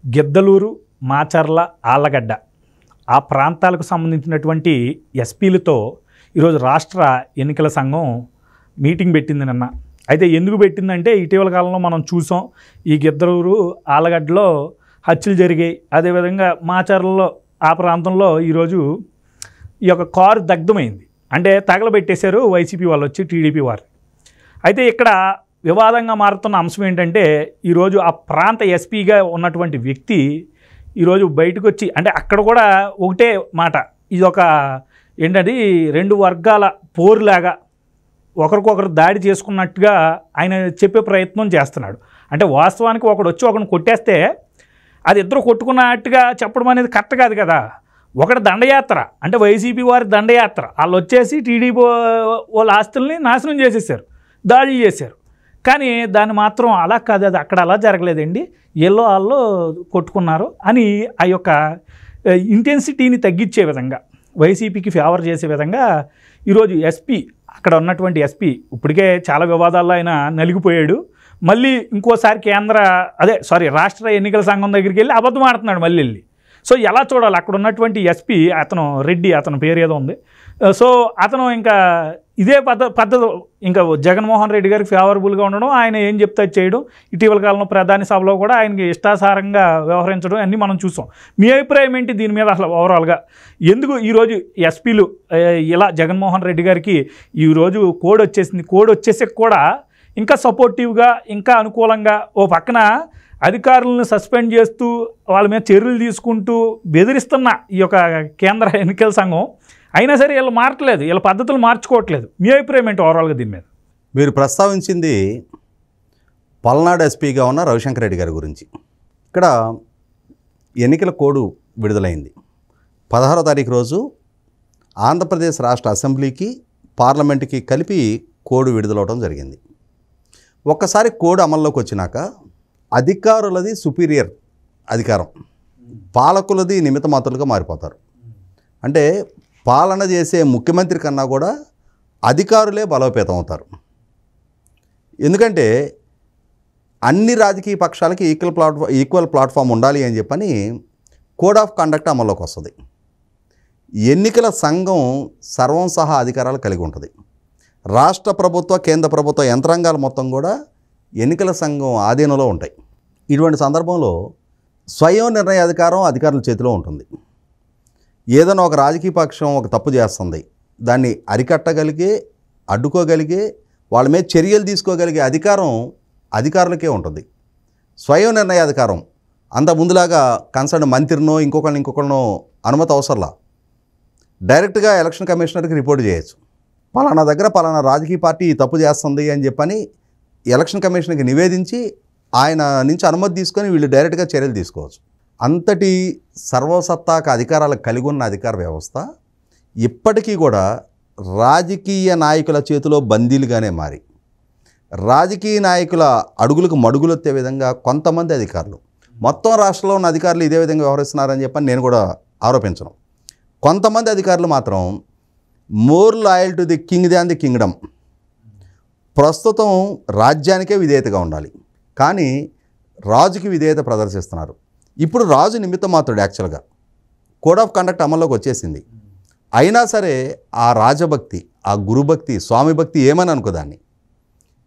గిద్దలూరు, మాచర్ల, ఆళ్లగడ్డ ఆ ప్రాంతాలకు సంబంధించినటువంటి ఎస్పీలతో ఈరోజు రాష్ట్ర ఎన్నికల సంఘం మీటింగ్ పెట్టింది నిన్న. అయితే ఎందుకు పెట్టిందంటే ఇటీవల కాలంలో మనం చూసాం ఈ గిద్దలూరు, ఆళ్లగడ్డలో హత్యలు జరిగాయి. అదేవిధంగా మాచర్లలో ఆ ప్రాంతంలో ఈరోజు ఈ యొక్క కారు దగ్ధమైంది. అంటే తగలబెట్టేశారు వైసీపీ వాళ్ళు వచ్చి, టీడీపీ వారు. అయితే ఇక్కడ వివాదంగా మారుతున్న అంశం ఏంటంటే ఈరోజు ఆ ప్రాంత ఎస్పీగా ఉన్నటువంటి వ్యక్తి ఈరోజు బయటకు వచ్చి, అంటే అక్కడ కూడా ఒకటే మాట, ఇది ఒక ఏంటది రెండు వర్గాల పోరులాగా ఒకరికొకరు దాడి చేసుకున్నట్టుగా ఆయన చెప్పే ప్రయత్నం చేస్తున్నాడు. అంటే వాస్తవానికి ఒకడు వచ్చి ఒకరిని కొట్టేస్తే అది ఇద్దరు కొట్టుకున్నట్టుగా చెప్పడం అనేది కరెక్ట్ కాదు కదా. ఒకటి దండయాత్ర, అంటే వైసీపీ వారి దండయాత్ర, వాళ్ళు వచ్చేసి టీడీపీ వాళ్ళ ఆస్తుల్ని నాశనం చేసేసారు, దాడులు చేశారు. కానీ దాన్ని మాత్రం అలా కాదు, అది అక్కడ అలా జరగలేదండి, ఎల్లో వాళ్ళు కొట్టుకున్నారు అని ఆ యొక్క ఇంటెన్సిటీని తగ్గించే విధంగా, వైసీపీకి ఫేవర్ చేసే విధంగా ఈరోజు ఎస్పీ, అక్కడ ఉన్నటువంటి ఎస్పీ ఇప్పటికే చాలా వివాదాల్లో ఆయన నలిగిపోయాడు. మళ్ళీ ఇంకోసారి రాష్ట్ర ఎన్నికల సంఘం దగ్గరికి వెళ్ళి అబద్ధం ఆడుతున్నాడు మళ్ళీ వెళ్ళి. సో ఎలా చూడాలి అక్కడ ఉన్నటువంటి ఎస్పీ, అతను రెడ్డి, అతని పేరు ఏదో ఉంది. సో అతను ఇంకా ఇదే పద్ధతి ఇంకా జగన్మోహన్ రెడ్డి గారికి ఫేవరబుల్గా ఉండడం, ఆయన ఏం చెప్తే చేయడం, ఇటీవల కాలంలో ప్రధాని సభలో కూడా ఆయనకి ఇష్టాసారంగా వ్యవహరించడం అన్నీ మనం చూసాం. మీ అభిప్రాయం ఏంటి దీని మీద? అసలు ఓవరాల్గా ఎందుకు ఈరోజు ఎస్పీలు ఇలా జగన్మోహన్ రెడ్డి గారికి ఈరోజు కోడ్ వచ్చేసింది, కోడ్ వచ్చేసాక కూడా ఇంకా సపోర్టివ్గా, ఇంకా అనుకూలంగా ఓ పక్కన అధికారులను సస్పెండ్ చేస్తూ వాళ్ళ మీద చర్యలు తీసుకుంటూ బెదిరిస్తున్న ఈ యొక్క కేంద్ర ఎన్నికల సంఘం అయినా సరే వీళ్ళు మారట్లేదు, వీళ్ళ పద్ధతులు మార్చుకోవట్లేదు. మీ అభిప్రాయం ఏంటి ఓవరాల్గా దీని మీద? మీరు ప్రస్తావించింది పల్నాడు ఎస్పీగా ఉన్న రవిశంకర్ రెడ్డి గారి గురించి. ఇక్కడ ఎన్నికల కోడ్ విడుదలైంది 16వ తారీఖు రోజు. ఆంధ్రప్రదేశ్ రాష్ట్ర అసెంబ్లీకి, పార్లమెంటుకి కలిపి కోడ్ విడుదలవడం జరిగింది. ఒక్కసారి కోడ్ అమల్లోకి వచ్చినాక అధికారులది సుపీరియర్ అధికారం, పాలకులది నిమిత్త మాత్రులుగా మారిపోతారు. అంటే పాలన చేసే ముఖ్యమంత్రి కన్నా కూడా అధికారులే బలోపేతం అవుతారు. ఎందుకంటే అన్ని రాజకీయ పక్షాలకి ఈక్వల్ ప్లాట్ఫామ్ ఉండాలి అని చెప్పని కోడ్ ఆఫ్ కండక్ట్ అమల్లోకి వస్తుంది. ఎన్నికల సంఘం సర్వం సహా అధికారాలు కలిగి ఉంటుంది. రాష్ట్ర ప్రభుత్వ, కేంద్ర ప్రభుత్వ యంత్రాంగాలు మొత్తం కూడా ఎన్నికల సంఘం ఆధీనంలో ఉంటాయి. ఇటువంటి సందర్భంలో స్వయం నిర్ణయ అధికారం అధికారుల చేతిలో ఉంటుంది. ఏదైనా ఒక రాజకీయ పక్షం ఒక తప్పు చేస్తుంది, దాన్ని అరికట్టగలిగే, అడ్డుకోగలిగే, వాళ్ళ మీద చర్యలు తీసుకోగలిగే అధికారం అధికారులకే ఉంటుంది. స్వయం నిర్ణయ అధికారం అంత ముందులాగా కన్సర్న్ మంత్రినో ఇంకొకరినో అనుమతి అవసరంలా డైరెక్ట్గా ఎలక్షన్ కమిషనర్కి రిపోర్ట్ చేయొచ్చు. పలానా దగ్గర పలానా రాజకీయ పార్టీ తప్పు చేస్తుంది అని చెప్పని ఎలక్షన్ కమిషన్కి నివేదించి ఆయన నుంచి అనుమతి తీసుకొని వీళ్ళు డైరెక్ట్గా చర్యలు తీసుకోవచ్చు. అంతటి సర్వసత్తాక అధికారాలు కలిగి ఉన్న అధికార వ్యవస్థ ఇప్పటికీ కూడా రాజకీయ నాయకుల చేతిలో బందీలుగానే మారి, రాజకీయ నాయకుల అడుగులకు మడుగులొత్తే విధంగా కొంతమంది అధికారులు, మొత్తం రాష్ట్రంలో ఉన్న అధికారులు ఇదే విధంగా వ్యవహరిస్తున్నారని చెప్పని నేను కూడా ఆరోపించను. కొంతమంది అధికారులు మాత్రం more loyal to the king than the Kingdom, ప్రస్తుతం రాజ్యానికే విధేయతగా ఉండాలి, కానీ రాజుకి విధేయత ప్రదర్శిస్తున్నారు. ఇప్పుడు రాజు నిమిత్త మాత్రుడు. యాక్చువల్గా కోడ్ ఆఫ్ కండక్ట్ అమల్లోకి వచ్చేసింది. అయినా సరే ఆ రాజభక్తి, ఆ గురుభక్తి, స్వామి భక్తి ఏమని అనుకోదాన్ని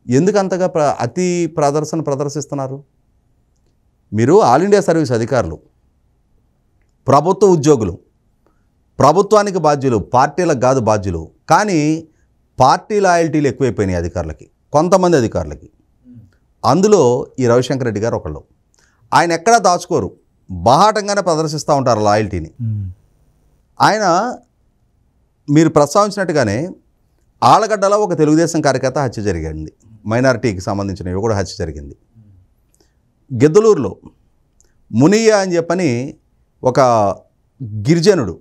ఎందుకు అంతగా అతి ప్రదర్శిస్తున్నారు? మీరు ఆల్ ఇండియా సర్వీస్ అధికారులు, ప్రభుత్వ ఉద్యోగులు, ప్రభుత్వానికి బాధ్యులు, పార్టీలకు కాదు బాధ్యులు. కానీ పార్టీ లాయల్టీలు ఎక్కువైపోయినాయి అధికారులకి, కొంతమంది అధికారులకి. అందులో ఈ రవిశంకర్ రెడ్డి గారు ఒకళ్ళు. ఆయన ఎక్కడా దాచుకోరు, బాహాటంగానే ప్రదర్శిస్తూ ఉంటారు లాయల్టీని. ఆయన మీరు ప్రస్తావించినట్టుగానే ఆళ్లగడ్డలో ఒక తెలుగుదేశం కార్యకర్త హత్య జరిగింది, మైనారిటీకి సంబంధించిన యువకుడు హత్య జరిగింది. గిద్దలూరులో మునియ్య అని చెప్పని ఒక గిరిజనుడు,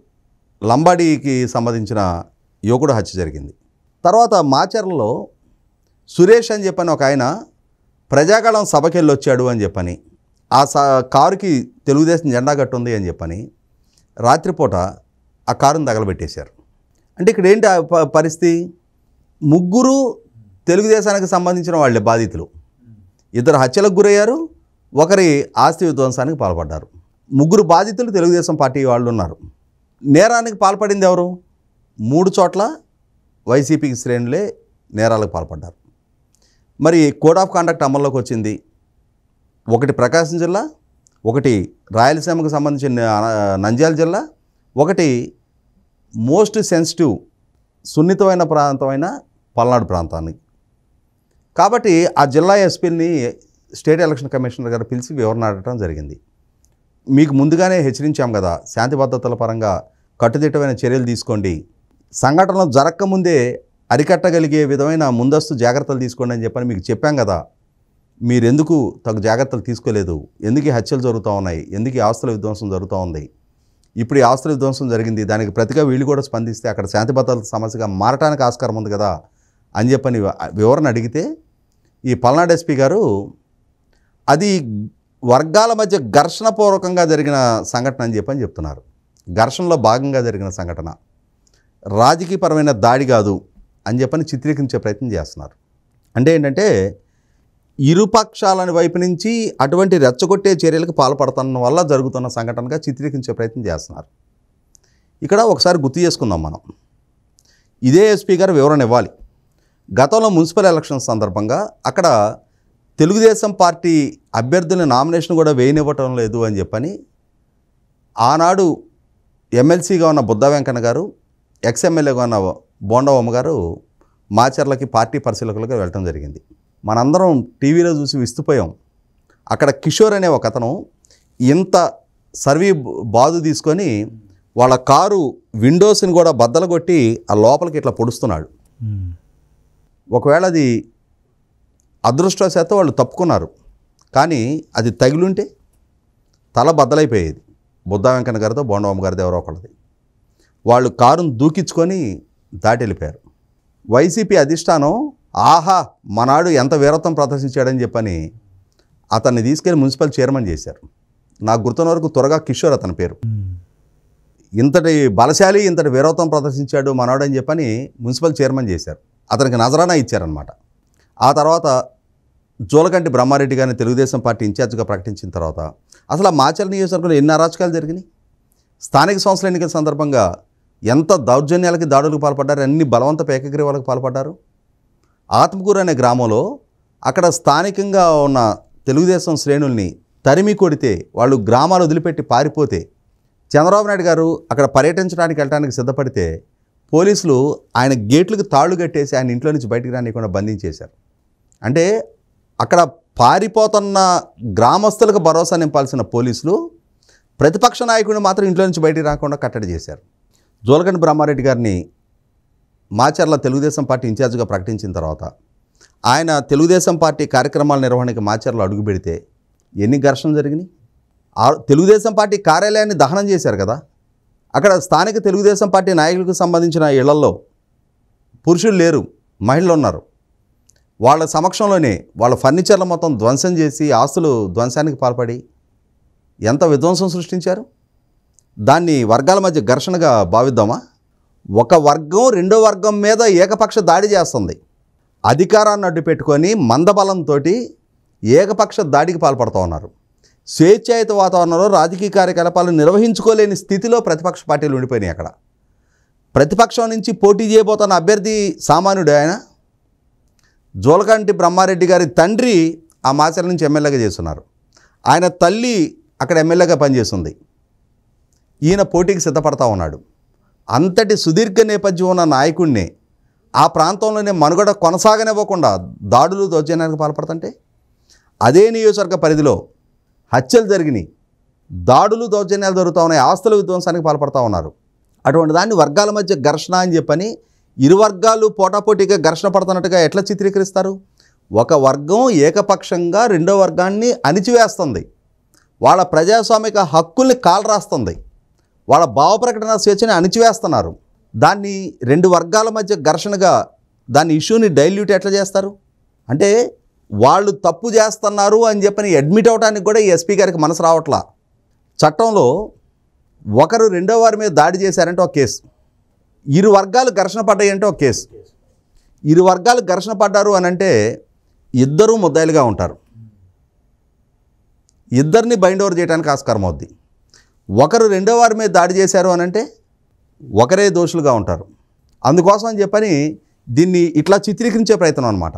లంబాడీకి సంబంధించిన యువకుడు హత్య జరిగింది. తర్వాత మాచర్లలో సురేష్ అని చెప్పని ఒక ఆయన ప్రజాగళం సభకి వెళ్ళి వచ్చాడు అని చెప్పని, ఆ కారుకి తెలుగుదేశం జెండా కట్టుంది అని చెప్పని రాత్రిపూట ఆ కారుని తగలబెట్టేశారు. అంటే ఇక్కడ ఏంటి పరిస్థితి? ముగ్గురు తెలుగుదేశానికి సంబంధించిన వాళ్ళే బాధితులు. ఇద్దరు హత్యలకు గురయ్యారు, ఒకరి ఆస్తి విధ్వంసానికి పాల్పడ్డారు. 3 బాధితులు తెలుగుదేశం పార్టీ వాళ్ళు ఉన్నారు. నేరానికి పాల్పడింది ఎవరు? 3 చోట్ల వైసీపీకి శ్రేణులే నేరాలకు పాల్పడ్డారు. మరి కోడ్ ఆఫ్ కాండక్ట్ అమల్లోకి వచ్చింది. ఒకటి ప్రకాశం జిల్లా, ఒకటి రాయలసీమకు సంబంధించిన నంద్యాల జిల్లా, ఒకటి మోస్ట్ సెన్సిటివ్ సున్నితమైన ప్రాంతమైన పల్నాడు ప్రాంతానికి. కాబట్టి ఆ జిల్లా ఎస్పీని స్టేట్ ఎలక్షన్ కమిషనర్ గారు పిలిచి వివరణ అడగడం జరిగింది. మీకు ముందుగానే హెచ్చరించాం కదా, శాంతి భద్రతల పరంగా కట్టుదిట్టమైన చర్యలు తీసుకోండి, సంఘటనలు జరగకముందే అరికట్టగలిగే విధమైన ముందస్తు జాగ్రత్తలు తీసుకోండి అని చెప్పని మీకు చెప్పాం కదా. మీరెందుకు తగు జాగ్రత్తలు తీసుకోలేదు? ఎందుకు ఈ హత్యలు జరుగుతూ ఉన్నాయి? ఎందుకు ఈ ఆస్తుల విధ్వంసం జరుగుతూ ఉంది? ఇప్పుడు ఈ ఆస్తుల విధ్వంసం జరిగింది, దానికి ప్రతిగా వీళ్ళు కూడా స్పందిస్తే అక్కడ శాంతి భద్రతల సమస్యగా మారటానికి ఆస్కారం ఉంది కదా అని చెప్పని వివరణ అడిగితే ఈ పల్నాడు ఎస్పీ గారు అది వర్గాల మధ్య ఘర్షణపూర్వకంగా జరిగిన సంఘటన అని చెప్పని చెప్తున్నారు. ఘర్షణలో భాగంగా జరిగిన సంఘటన, రాజకీయపరమైన దాడి కాదు అని చెప్పని చిత్రీకరించే ప్రయత్నం చేస్తున్నారు. అంటే ఏంటంటే ఇరుపక్షాలని వైపు నుంచి అటువంటి రెచ్చగొట్టే చర్యలకు పాల్పడుతున్న వల్ల జరుగుతున్న సంఘటనగా చిత్రీకరించే ప్రయత్నం చేస్తున్నారు. ఇక్కడ ఒకసారి గుర్తు చేసుకుందాం మనం. ఇదే ఎస్పీ గారు వివరణ ఇవ్వాలి. గతంలో మున్సిపల్ ఎలక్షన్స్ సందర్భంగా అక్కడ తెలుగుదేశం పార్టీ అభ్యర్థుల నామినేషన్ కూడా వేయనివ్వటం లేదు అని చెప్పని ఆనాడు ఎమ్మెల్సీగా ఉన్న బుద్ధా వెంకన్న గారు, ఎక్స్ఎమ్మెల్యేగా ఉన్న బోండవమ్మ గారు మాచర్లకి పార్టీ పరిశీలకులుగా వెళ్ళటం జరిగింది. మనందరం టీవీలో చూసి విస్తుపోయాం. అక్కడ కిషోర్ అనే ఒక అతను ఇంత సర్వీ బాదు తీసుకొని వాళ్ళ కారు విండోస్ని కూడా బద్దలు కొట్టి ఆ లోపలికి ఇట్లా పొడుస్తున్నాడు. ఒకవేళ అది అదృష్టవశాత్తు వాళ్ళు తప్పుకున్నారు, కానీ అది తగిలుంటే తల బద్దలైపోయేది. బుద్ధా వెంకన్న గారితో బోండవమ్మ గారితో ఎవరో ఒకళ్ళది. వాళ్ళు కారును దూకించుకొని దాటి వెళ్ళిపోయారు. వైసీపీ అధిష్టానం ఆహా మనాడు ఎంత వీరత్వం ప్రదర్శించాడని చెప్పని అతన్ని తీసుకెళ్లి మున్సిపల్ చైర్మన్ చేశారు. నాకు గుర్తున్న వరకు త్వరగా కిషోర్ అతని పేరు. ఇంతటి బలశాలి, ఇంతటి వీరత్వం ప్రదర్శించాడు మనాడు అని చెప్పని మున్సిపల్ చైర్మన్ చేశారు. అతనికి నజరానా ఇచ్చారనమాట. ఆ తర్వాత జోలకంటి బ్రహ్మారెడ్డి గారిని తెలుగుదేశం పార్టీ ఇన్ఛార్జిగా ప్రకటించిన తర్వాత అసలు ఆ మాచర్ల నియోజకవర్గంలో ఎన్ని అరాచకాలు జరిగినాయి? స్థానిక సంస్థల ఎన్నికల సందర్భంగా ఎంత దౌర్జన్యాలకి దాడులకు పాల్పడ్డారు, ఎన్ని బలవంత ఏకగ్రీవాలకు పాల్పడ్డారు. ఆత్మకూరు అనే గ్రామంలో అక్కడ స్థానికంగా ఉన్న తెలుగుదేశం శ్రేణుల్ని తరిమి కొడితే, వాళ్ళు గ్రామాలు వదిలిపెట్టి పారిపోతే, చంద్రబాబు నాయుడు గారు అక్కడ పర్యటించడానికి వెళ్ళడానికి సిద్ధపడితే పోలీసులు ఆయన గేట్లకు తాళ్లు కట్టేసి ఆయన ఇంట్లో నుంచి బయటికి రానికుండా బంధించేశారు. అంటే అక్కడ పారిపోతున్న గ్రామస్తులకు భరోసా నింపాల్సిన పోలీసులు ప్రతిపక్ష నాయకుడిని మాత్రం ఇంట్లో నుంచి బయటికి రాకుండా కట్టడి చేశారు. జోలకంటి బ్రహ్మారెడ్డి గారిని మాచర్ల తెలుగుదేశం పార్టీ ఇన్ఛార్జిగా ప్రకటించిన తర్వాత ఆయన తెలుగుదేశం పార్టీ కార్యక్రమాల నిర్వహణకి మాచర్లో అడుగు పెడితే ఎన్ని ఘర్షణలు జరిగినాయి? తెలుగుదేశం పార్టీ కార్యాలయాన్ని దహనం చేశారు కదా. అక్కడ స్థానిక తెలుగుదేశం పార్టీ నాయకులకు సంబంధించిన ఇళ్లల్లో పురుషులు లేరు, మహిళలు ఉన్నారు. వాళ్ళ సమక్షంలోనే వాళ్ళ ఫర్నిచర్లు మొత్తం ధ్వంసం చేసి ఆస్తులు ధ్వంసానికి పాల్పడి ఎంత విధ్వంసం సృష్టించారు. దాన్ని వర్గాల మధ్య ఘర్షణగా భావిద్దామా? ఒక వర్గం రెండో వర్గం మీద ఏకపక్ష దాడి చేస్తుంది. అధికారాన్ని అడ్డు పెట్టుకొని మందబలంతో ఏకపక్ష దాడికి పాల్పడుతూ ఉన్నారు. స్వేచ్ఛాయుత వాతావరణంలో రాజకీయ కార్యకలాపాలు నిర్వహించుకోలేని స్థితిలో ప్రతిపక్ష పార్టీలు ఉండిపోయినాయి. అక్కడ ప్రతిపక్షం నుంచి పోటీ చేయబోతున్న అభ్యర్థి సామాన్యుడు ఆయన. జోలకంటి బ్రహ్మారెడ్డి గారి తండ్రి ఆ మాచర్ల నుంచి ఎమ్మెల్యేగా చేస్తున్నారు. ఆయన తల్లి అక్కడ ఎమ్మెల్యేగా పనిచేస్తుంది. ఈయన పోటీకి సిద్ధపడతా ఉన్నాడు. అంతటి సుదీర్ఘ నేపథ్యం ఉన్న నాయకుడిని ఆ ప్రాంతంలోనే మనుగడ కొనసాగనివ్వకుండా దాడులు దౌర్జన్యానికి పాల్పడుతుంటే, అదే నియోజకవర్గ పరిధిలో హత్యలు జరిగినాయి, దాడులు దౌర్జన్యాలు జరుగుతూ ఉన్నాయి, ఆస్తుల విధ్వంసానికి పాల్పడుతూ ఉన్నారు. అటువంటి దాన్ని వర్గాల మధ్య ఘర్షణ అని చెప్పని ఇరు వర్గాలు పోటాపోటీగా ఘర్షణ పడుతున్నట్టుగా ఎట్లా చిత్రీకరిస్తారు? ఒక వర్గం ఏకపక్షంగా రెండో వర్గాన్ని అణిచివేస్తుంది, వాళ్ళ ప్రజాస్వామిక హక్కుల్ని కాలరాస్తుంది, వాళ్ళ భావ ప్రకటన స్వేచ్ఛని అణిచివేస్తున్నారు. దాన్ని రెండు వర్గాల మధ్య ఘర్షణగా దాని ఇష్యూని డైల్యూట్ ఎట్లా చేస్తారు? అంటే వాళ్ళు తప్పు చేస్తున్నారు అని చెప్పని అడ్మిట్ అవడానికి కూడా ఈ ఎస్పీ గారికి మనసు రావట్లా. చట్టంలో ఒకరు రెండో వారి మీద దాడి చేశారంటే ఒక కేసు, ఇరు వర్గాలు ఘర్షణ పడ్డాయంటే ఒక కేసు. ఇరు వర్గాలు ఘర్షణ పడ్డారు అని అంటే ఇద్దరూ ముద్దాయిలుగా ఉంటారు. ఇద్దరిని బైండ్ ఓవర్ చేయడానికి ఆస్కారం అవుద్ది. ఒకరు రెండో వారి మీద దాడి చేశారు అని అంటే ఒకరే దోషులుగా ఉంటారు. అందుకోసం అని చెప్పని దీన్ని ఇట్లా చిత్రీకరించే ప్రయత్నం అనమాట.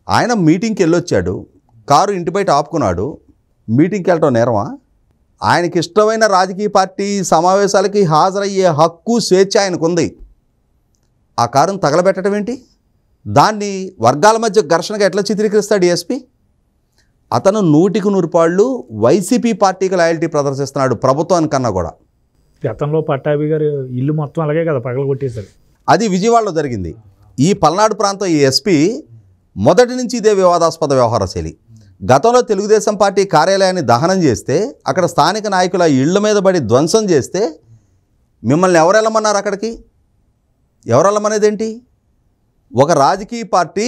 ఆయన మీటింగ్కి వెళ్ళొచ్చాడు, కారు ఇంటి బయట ఆపుకున్నాడు. మీటింగ్కి వెళ్ళటం నేరమా? ఆయనకి ఇష్టమైన రాజకీయ పార్టీ సమావేశాలకి హాజరయ్యే హక్కు, స్వేచ్ఛ ఆయనకుంది. ఆ కారును తగలబెట్టడం ఏంటి? దాన్ని వర్గాల మధ్య ఘర్షణగా ఎట్లా చిత్రీకరిస్తాడు ఎస్పీ? అతను 100% వైసీపీ పార్టీకి లాయల్టీ ప్రదర్శిస్తున్నాడు, ప్రభుత్వానికన్నా కూడా. గతంలో పట్టాభి గారు ఇల్లు మొత్తం అలాగే కదా పగలగొట్టేశారు. అది విజయవాడలో జరిగింది. ఈ పల్నాడు ప్రాంతం ఈ ఎస్పీ మొదటి నుంచి ఇదే వివాదాస్పద వ్యవహార శైలి. గతంలో తెలుగుదేశం పార్టీ కార్యాలయాన్ని దహనం చేస్తే, అక్కడ స్థానిక నాయకుల ఇళ్ల మీద పడి ధ్వంసం చేస్తే మిమ్మల్ని ఎవరు వెళ్ళమన్నారు? అక్కడికి ఎవరు వెళ్ళమనేదేంటి? ఒక రాజకీయ పార్టీ,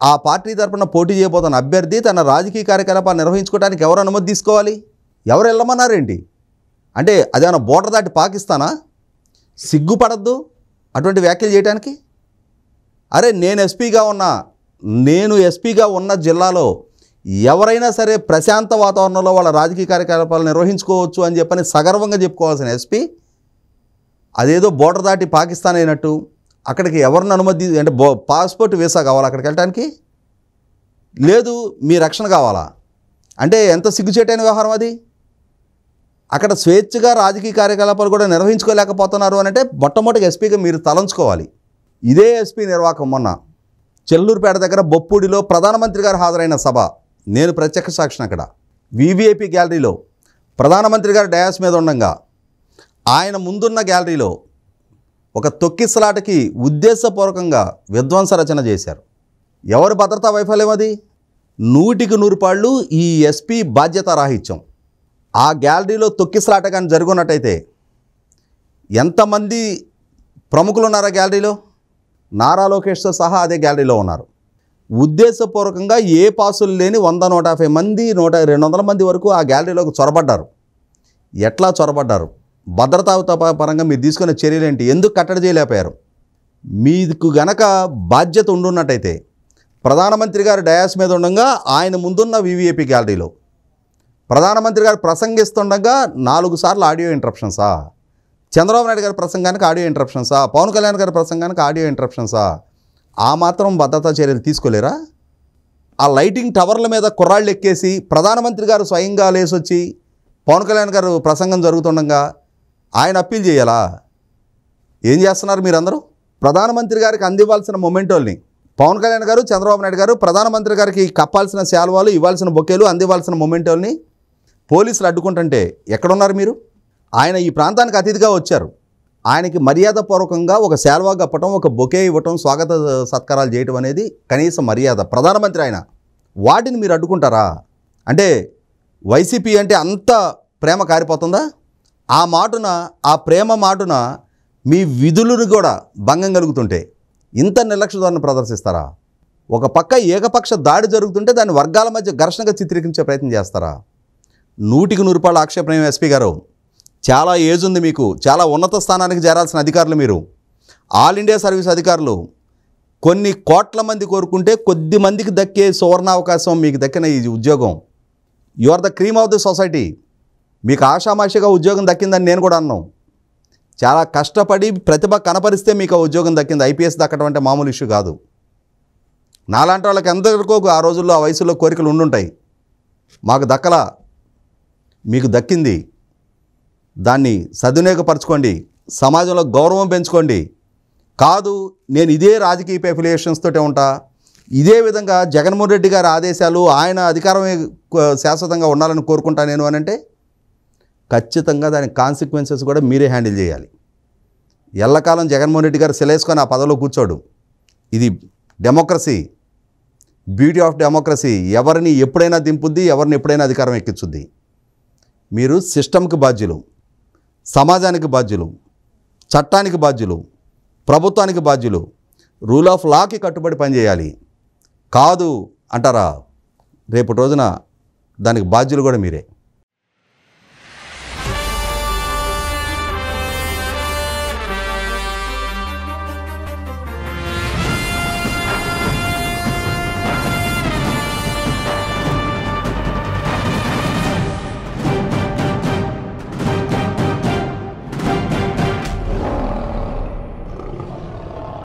ఆ పార్టీ తరపున పోటీ చేయబోతున్న అభ్యర్థి తన రాజకీయ కార్యకలాపాలు నిర్వహించుకోవడానికి ఎవరు అనుమతి తీసుకోవాలి? ఎవరు వెళ్ళమన్నారేంటి? అంటే అదేమన్నా బోర్డర్ దాటి పాకిస్తానా? సిగ్గుపడద్దు అటువంటి వ్యాఖ్యలు చేయడానికి. అరే నేను ఎస్పీగా ఉన్న జిల్లాలో ఎవరైనా సరే ప్రశాంత వాతావరణంలో వాళ్ళ రాజకీయ కార్యకలాపాలు నిర్వహించుకోవచ్చు అని చెప్పని సగర్వంగా చెప్పుకోవాల్సిన ఎస్పీ అదేదో బోర్డర్ దాటి పాకిస్తాన్ అయినట్టు అక్కడికి ఎవరిని అనుమతి, అంటే పాస్పోర్ట్ వీసా కావాలా అక్కడికి వెళ్ళడానికి? లేదు మీ రక్షణ కావాలా? అంటే ఎంత సిగ్గుచేటైన వ్యవహారం అది. అక్కడ స్వేచ్ఛగా రాజకీయ కార్యకలాపాలు కూడా నిర్వహించుకోలేకపోతున్నారు అని అంటే మొట్టమొదటిగా ఎస్పీగా మీరు తలంచుకోవాలి. ఇదే ఎస్పీ నిర్వాహకం మొన్న చెల్లూరుపేట దగ్గర బొప్పూడిలో ప్రధానమంత్రి గారు హాజరైన సభ, నేను ప్రత్యక్ష సాక్షిని. అక్కడ వివిఐపి గ్యాలరీలో ప్రధానమంత్రి గారు డయాస్ మీద ఉండగా ఆయన ముందున్న గ్యాలరీలో ఒక తొక్కిసలాటకి ఉద్దేశపూర్వకంగా విధ్వంస రచన చేశారు. ఎవరి భద్రతా వైఫల్యం అది? 100% ఈ ఎస్పీ బాధ్యత రాహిత్యం. ఆ గ్యాలరీలో తొక్కిసలాట కానీ జరుగున్నట్టయితే ఎంతమంది ప్రముఖులు ఉన్నారా గ్యాలరీలో? నారా లోకేష్తో సహా అదే గ్యాలరీలో ఉన్నారు. ఉద్దేశపూర్వకంగా ఏ పాసులు లేని 100-150 మంది 200 మంది వరకు ఆ గ్యాలరీలోకి చొరబడ్డారు. ఎట్లా చొరబడ్డారు? భద్రతా పరంగా మీరు తీసుకునే చర్యలు ఏంటి? ఎందుకు కట్టడి చేయలేకపోయారు? మీకు గనక బాధ్యత ఉండున్నట్టయితే ప్రధానమంత్రి గారు డయాస్ మీద ఉండగా ఆయన ముందున్న వివిఐపి గ్యాలరీలో ప్రధానమంత్రి గారు ప్రసంగిస్తుండగా 4 సార్లు ఆడియో ఇంటరప్షన్సా? చంద్రబాబు నాయుడు గారి ప్రసంగానికి ఆడియో ఇంటరప్షన్సా? పవన్ కళ్యాణ్ గారి ప్రసంగానికి ఆడియో ఇంటరప్షన్సా? ఆ మాత్రం భద్రతా చర్యలు తీసుకోలేరా? ఆ లైటింగ్ టవర్ల మీద కుర్రాళ్ళు ఎక్కేసి ప్రధానమంత్రి గారు స్వయంగా లేసొచ్చి పవన్ కళ్యాణ్ గారు ప్రసంగం జరుగుతుండగా ఆయన అప్పీల్ చేయాలా? ఏం చేస్తున్నారు మీరందరూ? ప్రధానమంత్రి గారికి అందివ్వాల్సిన మొమెంటోల్ని పవన్ కళ్యాణ్ గారు, చంద్రబాబు నాయుడు గారు ప్రధానమంత్రి గారికి కప్పాల్సిన శాల్వాలు, ఇవ్వాల్సిన బొకేలు, అందివ్వాల్సిన మొమెంటోల్ని పోలీసులు అడ్డుకుంటుంటే ఎక్కడున్నారు మీరు? ఆయన ఈ ప్రాంతానికి అతిథిగా వచ్చారు. ఆయనకి మర్యాదపూర్వకంగా ఒక శాల్వా కప్పటం, ఒక బొకే ఇవ్వటం, స్వాగత సత్కారాలు చేయటం అనేది కనీస మర్యాద. ప్రధానమంత్రి ఆయన, వాటిని మీరు అడ్డుకుంటారా? అంటే వైసీపీ అంటే అంత ప్రేమ కారిపోతుందా? ఆ ప్రేమ మాటున మీ విధులను కూడా భంగం కలుగుతుంటే ఇంత నిర్లక్ష్య ధోరణి ప్రదర్శిస్తారా? ఒక పక్క ఏకపక్ష దాడి జరుగుతుంటే దాన్ని వర్గాల మధ్య ఘర్షణగా చిత్రీకరించే ప్రయత్నం చేస్తారా? 100% ఆక్షేపణ ఎస్పీ గారు. చాలా ఏజ్ ఉంది మీకు, చాలా ఉన్నత స్థానానికి చేరాల్సిన అధికారులు మీరు, ఆల్ ఇండియా సర్వీస్ అధికారులు. కొన్ని కోట్ల మంది కోరుకుంటే కొద్ది మందికి దక్కే సువర్ణావకాశం మీకు దక్కిన ఈ ఉద్యోగం. You are the cream of the society. మీకు ఆషామాషిగా ఉద్యోగం దక్కిందని నేను కూడా అన్నాను. చాలా కష్టపడి ప్రతిభ కనపరిస్తే మీకు ఆ ఉద్యోగం దక్కింది. ఐపీఎస్ దక్కడం అంటే మామూలు ఇష్యూ కాదు. నాలాంటి వాళ్ళకి ఎందరికో ఆ రోజుల్లో ఆ వయసులో కోరికలు ఉండుంటాయి. మాకు దక్కలా, మీకు దక్కింది. దాన్ని సద్వినియోగపరచుకోండి, సమాజంలో గౌరవం పెంచుకోండి. కాదు నేను ఇదే రాజకీయ అఫిలియేషన్స్ తోటే ఉంటా, ఇదే విధంగా జగన్మోహన్ రెడ్డి గారి ఆదేశాలు, ఆయన అధికారమే శాశ్వతంగా ఉండాలని కోరుకుంటా నేను అని అంటే ఖచ్చితంగా దాని కాన్సిక్వెన్సెస్ కూడా మీరే హ్యాండిల్ చేయాలి. ఎల్లకాలం జగన్మోహన్ రెడ్డి గారు సెలేసుకొని ఆ పదవిలో కూర్చోడు. ఇది డెమోక్రసీ, బ్యూటీ ఆఫ్ డెమోక్రసీ. ఎవరిని ఎప్పుడైనా దింపుద్ది, ఎవరిని ఎప్పుడైనా అధికారం ఎక్కించుద్ది. మీరు సిస్టమ్కి బాధ్యులు, సమాజానికి బాధ్యులు, చట్టానికి బాధ్యులు, ప్రభుత్వానికి బాధ్యులు, రూల్ ఆఫ్ లాకి కట్టుబడి పనిచేయాలి. కాదు అంటారా? రేపటి రోజున దానికి బాధ్యులు కూడా మీరే.